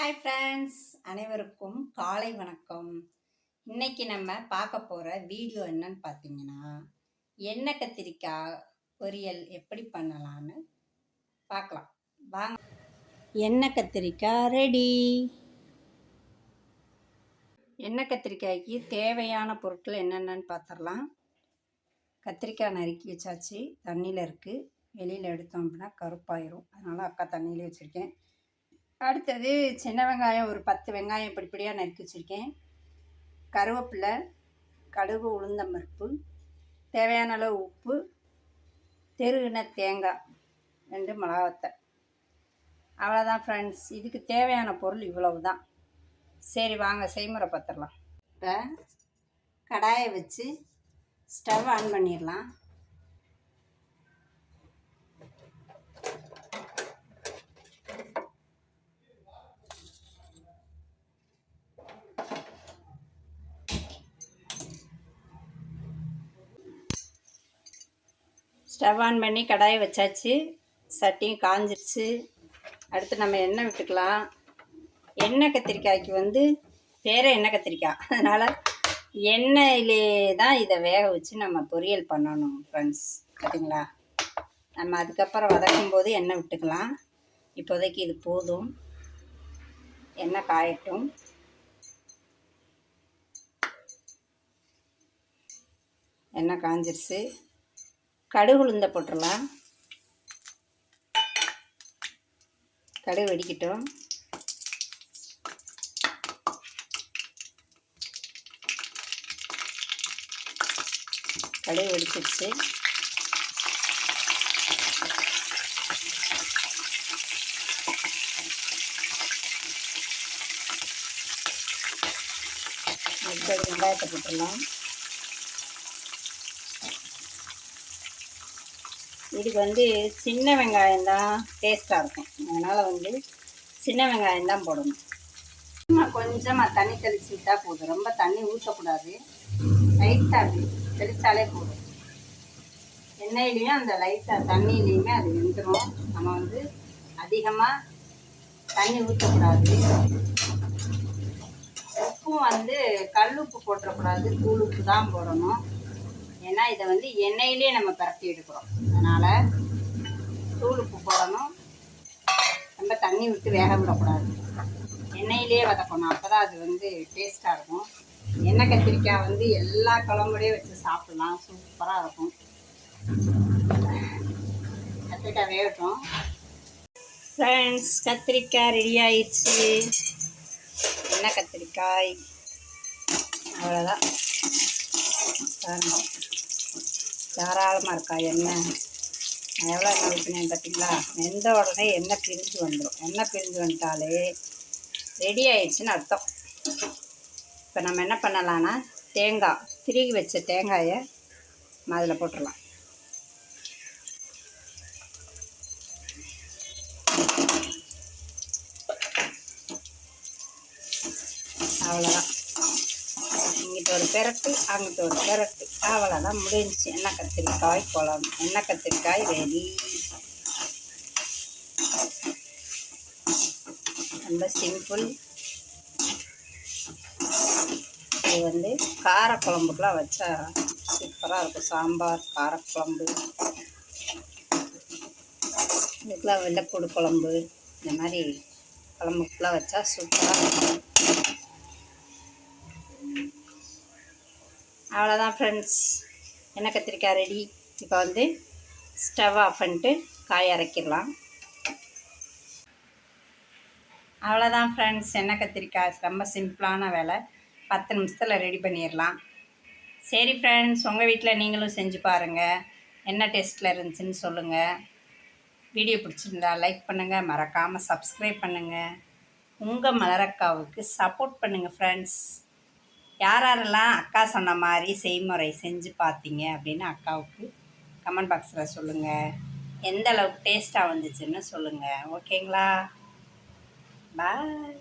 Hi friends, அனைவருக்கும் காலை வணக்கம். இன்னைக்கு நம்ம பார்க்க போகிற வீடியோ என்னன்னு பார்த்தீங்கன்னா, எண்ணெய் கத்திரிக்காய் பொரியல் எப்படி பண்ணலான்னு பார்க்கலாம் வாங்க. எண்ணெய் கத்திரிக்காய் ரெடி. எண்ணெய் கத்திரிக்காய்க்கு தேவையான பொருட்கள் என்னென்னு பார்த்துடலாம். கத்திரிக்காய் நறுக்கி வச்சாச்சு, தண்ணியில் இருக்குது. வெளியில் எடுத்தோம் அப்படின்னா கருப்பாயிரும், அதனால் அக்கா தண்ணியிலே வச்சுருக்கேன். அடுத்தது சின்ன வெங்காயம் ஒரு 10 வெங்காயம் படிப்படியாக நறுக்கி வச்சுருக்கேன். கருவேப்பிலை, கடுகு, உளுந்தம்பருப்பு, தேவையான அளவு உப்பு, தெருகின தேங்காய் 2 மிளகாத்தூள். அவ்வளோதான் ஃப்ரெண்ட்ஸ், இதுக்கு தேவையான பொருள் இவ்வளவு தான். சரி வாங்க செய்முறை பார்த்துடலாம். இப்போ கடாயை வச்சு ஸ்டவ் ஆன் பண்ணிடலாம். ஸ்டவ் ஆன் பண்ணி கடாயை வச்சாச்சு, சட்டியும் காஞ்சிருச்சு. அடுத்து நம்ம எண்ணெய் விட்டுக்கலாம். எண்ணெய் கத்திரிக்காய்க்கு பேரே எண்ணெய் கத்திரிக்காய், அதனால் எண்ணெயிலே தான் இதை வேக வச்சு நம்ம பொரியல் பண்ணணும் ஃப்ரெண்ட்ஸ். பார்த்தீங்களா, நம்ம அதுக்கப்புறம் வதக்கும் போது எண்ணெய் விட்டுக்கலாம். இப்போதைக்கு இது போதும், எண்ணெய் காயட்டும். எண்ணெய் காஞ்சிருச்சு, கடுகு உளுந்த போட்டுடலாம். கடுகு வெடிக்கட்டும். கடுகு வெடிச்சிருச்சு. வெங்காயத்தை போட்டுடலாம். இதுக்கு சின்ன வெங்காயம் தான் டேஸ்ட்டாக இருக்கும், அதனால் சின்ன வெங்காயம் தான் போடணும். கொஞ்சமாக தண்ணி தெளித்து விட்டால் போதும், ரொம்ப தண்ணி ஊற்றக்கூடாது. லைட்டாக அப்படி தெளித்தாலே போதும். எண்ணெயிலையும் அந்த லைட்டாக தண்ணியிலையுமே அது வெந்துடும். நம்ம அதிகமாக தண்ணி ஊற்றக்கூடாது. உப்பும் கல் உப்பு போட்டுறக்கூடாது, தூள் உப்பு தான் போடணும். ஏன்னா இதை எண்ணெயிலே நம்ம பரட்டி எடுக்கிறோம், அதனால் தூள் உப்பு போடணும். ரொம்ப தண்ணி விட்டு வேக விடக்கூடாது, எண்ணெயிலே வதக்கணும். அப்போ தான் அது டேஸ்ட்டாக இருக்கும். எண்ணெய் கத்திரிக்காய் எல்லா குழம்புலையும் வச்சு சாப்பிடலாம், சூப்பராக இருக்கும். கத்திரிக்காய் வேகட்டும் ஃப்ரெண்ட்ஸ். கத்திரிக்காய் ரெடி ஆயிடுச்சு. எண்ணெய் கத்திரிக்காய் அவ்வளோதான். தாராளமாக இருக்கா எண்ணெய். நான் எவ்வளோ எண்ணெய் ஊற்றினேன் பார்த்தீங்களா. வெந்த உடனே எண்ணெய் பிரிஞ்சு வந்துடும். எண்ணெய் பிரிஞ்சு வந்துட்டாலே ரெடி ஆயிடுச்சுன்னு அர்த்தம். இப்போ நம்ம என்ன பண்ணலான்னா, தேங்காய் திருகி வச்ச தேங்காயை அதில் போட்டுடலாம். அவ்வளோதான். இங்கிட்ட ஒரு பெரட்டு, அங்கிட்ட ஒரு பெரட்டு, அவ்வளோதான் முடிஞ்சிச்சு. எண்ணெய் கத்திரிக்காய் குழம்பு, எண்ணெய் கத்திரிக்காய் ரெடி. ரொம்ப சிம்பிள். இது காரக்குழம்புக்கெலாம் வச்சா சூப்பராக இருக்கும். சாம்பார், காரக்குழம்பு, இதுக்கெலாம் வெள்ளைப்பூடு குழம்பு, இந்த மாதிரி குழம்புக்கெலாம் வச்சா சூப்பராக இருக்கும். அவ்வளோதான் ஃப்ரெண்ட்ஸ், எண்ணெய் கத்திரிக்காய் ரெடி. இப்போ ஸ்டவ் ஆஃப் பண்ணிட்டு காய் அரைக்கிடலாம். அவ்வளோதான் ஃப்ரெண்ட்ஸ், எண்ணெய் கத்திரிக்காய் ரொம்ப சிம்பிளான வேலை, 10 நிமிஷத்தில் ரெடி பண்ணிடலாம். சரி ஃப்ரெண்ட்ஸ், உங்கள் வீட்டில் நீங்களும் செஞ்சு பாருங்கள், என்ன டேஸ்ட்டில் இருந்துச்சுன்னு சொல்லுங்கள். வீடியோ பிடிச்சிருந்தா லைக் பண்ணுங்கள், மறக்காமல் சப்ஸ்கிரைப் பண்ணுங்கள். உங்கள் மலரக்காவுக்கு சப்போர்ட் பண்ணுங்கள் ஃப்ரெண்ட்ஸ். யாரெல்லாம் அக்கா சொன்ன மாதிரி செய்முறை செஞ்சு பார்த்தீங்க அப்படின்னு அக்காவுக்கு கமெண்ட் பாக்ஸில் சொல்லுங்கள். எந்த அளவுக்கு டேஸ்ட்டாக வந்துச்சுன்னு சொல்லுங்கள். ஓகேங்களா? பாய்.